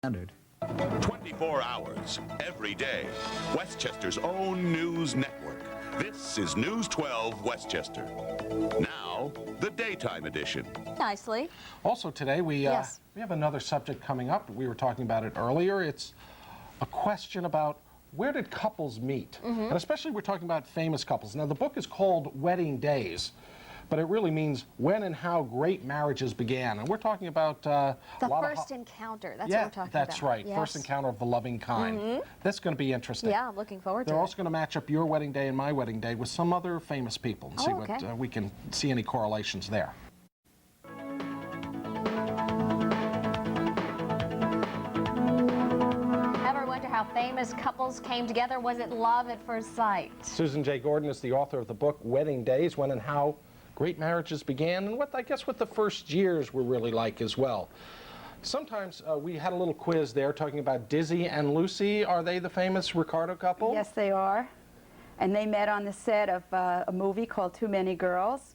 Standard. 24 hours, every day. Westchester's own news network. This is News 12 Westchester. Now, the daytime edition. Nicely. Also today, we have another subject coming up. We were talking about it earlier. It's a question about where did couples meet? And especially we're talking about famous couples. Now, the book is called Wedding Days, but it really means when and how great marriages began. And we're talking about the first encounter. That's what we're talking about. That's right. Yes. First encounter of the loving kind. That's going to be interesting. Yeah, I'm looking forward to it. They're also going to match up your wedding day and my wedding day with some other famous people and see what we can see any correlations there. Ever wonder how famous couples came together? Was it love at first sight? Susan J. Gordon is the author of the book Wedding Days, When and How Great Marriages Began, and what the first years were really like as well. Sometimes we had a little quiz there talking about Dizzy and Lucy. Are they the famous Ricardo couple? Yes, they are. And they met on the set of a movie called Too Many Girls.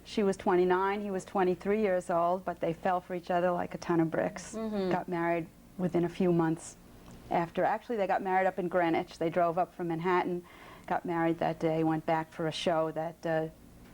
She was 29, he was 23 years old, but they fell for each other like a ton of bricks. Got married within a few months after. Actually, they got married up in Greenwich. They drove up from Manhattan, got married that day, went back for a show that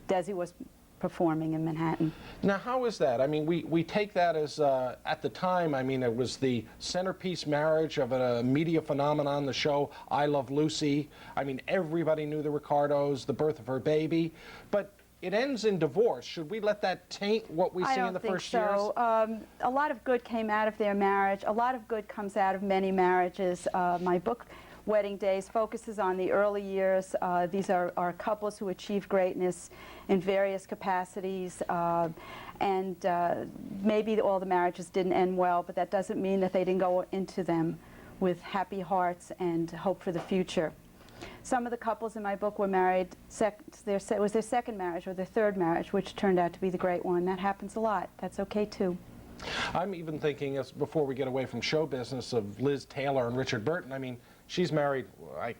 Desi was performing in Manhattan. Now, how is that? I mean, we take that as, at the time, I mean, it was the centerpiece marriage of a media phenomenon, the show I Love Lucy. I mean, everybody knew the Ricardos, the birth of her baby. But it ends in divorce. Should we let that taint what we see in the first years? I don't think so. A lot of good came out of their marriage. A lot of good comes out of many marriages. My book, Wedding Days, focuses on the early years. These are couples who achieve greatness in various capacities, and maybe all the marriages didn't end well, but that doesn't mean that they didn't go into them with happy hearts and hope for the future. Some of the couples in my book were married, it was their second marriage or their third marriage, which turned out to be the great one. That happens a lot. That's okay too. I'm even thinking, as before we get away from show business, of Liz Taylor and Richard Burton. I mean, she's married,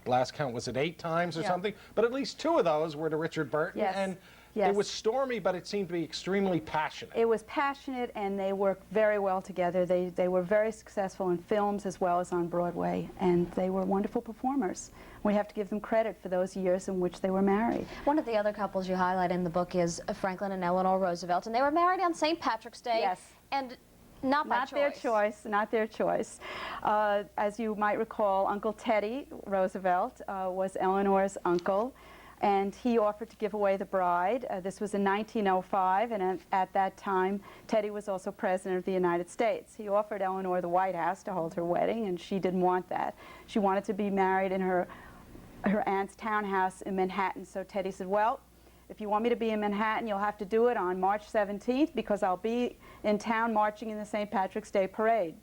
last count, was it 8 times or something? But at least 2 of those were to Richard Burton. Yes. And it was stormy, but it seemed to be extremely passionate. It was passionate, and they worked very well together. They were very successful in films as well as on Broadway, and they were wonderful performers. We have to give them credit for those years in which they were married. One of the other couples you highlight in the book is Franklin and Eleanor Roosevelt, and they were married on St. Patrick's Day. Yes. And not their choice, not their choice. As you might recall, Uncle Teddy Roosevelt was Eleanor's uncle, and he offered to give away the bride. This was in 1905, and at that time, Teddy was also President of the United States. He offered Eleanor the White House to hold her wedding, and she didn't want that. She wanted to be married in her aunt's townhouse in Manhattan, so Teddy said, well, if you want me to be in Manhattan, you'll have to do it on March 17th because I'll be in town marching in the St. Patrick's Day parade.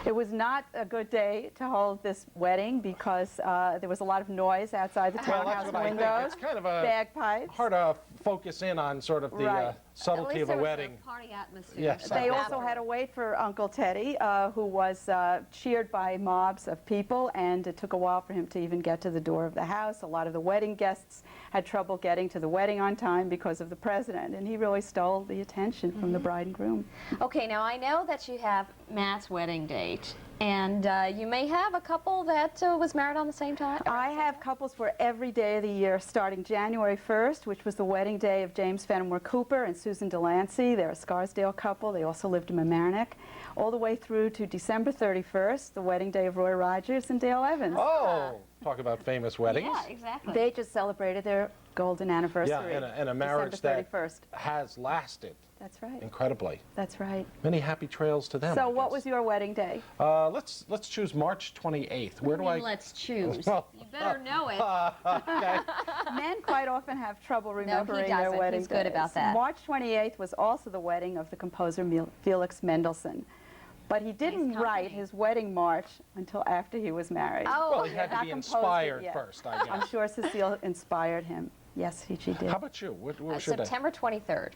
It was not a good day to hold this wedding because there was a lot of noise outside the townhouse windows. It's kind of bagpipes. Hard to focus in on sort of the subtlety of a wedding. Party atmosphere. Yes, they also had to wait for Uncle Teddy, who was cheered by mobs of people, and it took a while for him to even get to the door of the house. A lot of the wedding guests had trouble getting to the wedding on time because of the president, and he really stole the attention from the bride and groom. Okay, now I know that you have Matt's wedding date, and you may have a couple that was married on the same time? I have couples for every day of the year, starting January 1st, which was the wedding day of James Fenimore Cooper and Susan Delancey. They're a Scarsdale couple. They also lived in Mamaroneck. All the way through to December 31st, the wedding day of Roy Rogers and Dale Evans. Oh, talk about famous weddings. Yeah, exactly. They just celebrated their golden anniversary. Yeah, and a marriage that has lasted. That's right. Incredibly. That's right. Many happy trails to them. So what was your wedding day? Let's choose March 28th. Where do I? Let's choose. Well, you better know it. Okay. Men quite often have trouble remembering no, he their doesn't. wedding He's good days. about that. March 28th was also the wedding of the composer Felix Mendelssohn. But he didn't write his wedding march until after he was married. Oh, well, he had to be inspired first, I guess. I'm sure Cecile inspired him. Yes, she did. How about you? What was your day? September 23rd.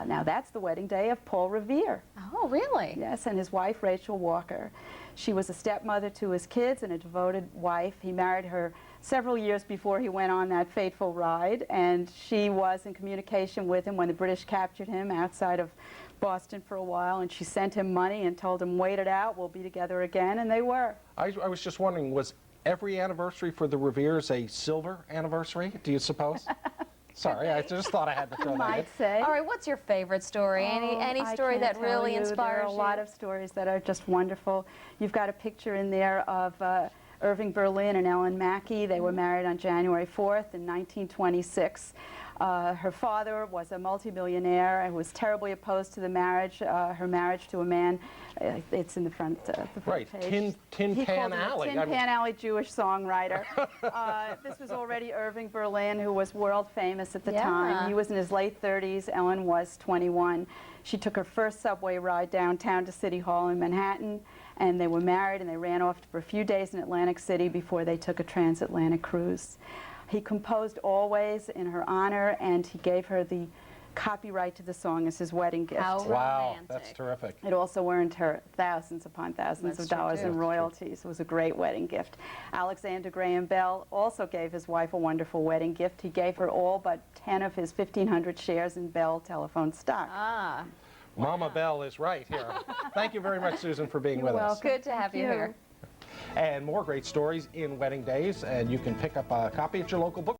Now that's the wedding day of Paul Revere. Oh, really? Yes, and his wife, Rachel Walker. She was a stepmother to his kids and a devoted wife. He married her several years before he went on that fateful ride, and she was in communication with him when the British captured him outside of Boston for a while, and she sent him money and told him, wait it out, we'll be together again, and they were. I was just wondering, was every anniversary for the Reveres a silver anniversary, do you suppose? Sorry, I just thought I had to throw You that in. might say. All right, what's your favorite story? Any I story can't that really tell you. inspires There are a you? lot of stories that are just wonderful. You've got a picture in there of Irving Berlin and Ellen Mackey. They were married on January 4th in 1926. Her father was a multimillionaire and was terribly opposed to the marriage, her marriage to a man. It's in the front, Right, page. Tin He Pan called him a Alley. Tin Pan Alley Jewish songwriter. This was already Irving Berlin, who was world famous at the time. He was in his late 30s. Ellen was 21. She took her first subway ride downtown to City Hall in Manhattan, and they were married, and they ran off for a few days in Atlantic City before they took a transatlantic cruise. He composed Always in her honor, and he gave her the copyright to the song as his wedding gift. How Wow, romantic. that's terrific. It also earned her thousands upon thousands That's of true, dollars too. in royalties. It was a great wedding gift. Alexander Graham Bell also gave his wife a wonderful wedding gift. He gave her all but 10 of his 1,500 shares in Bell telephone stock. Ah, Mama Bell is right here. Thank you very much, Susan, for being You're with us. welcome. good to have you here. And more great stories in Wedding Days, and you can pick up a copy at your local book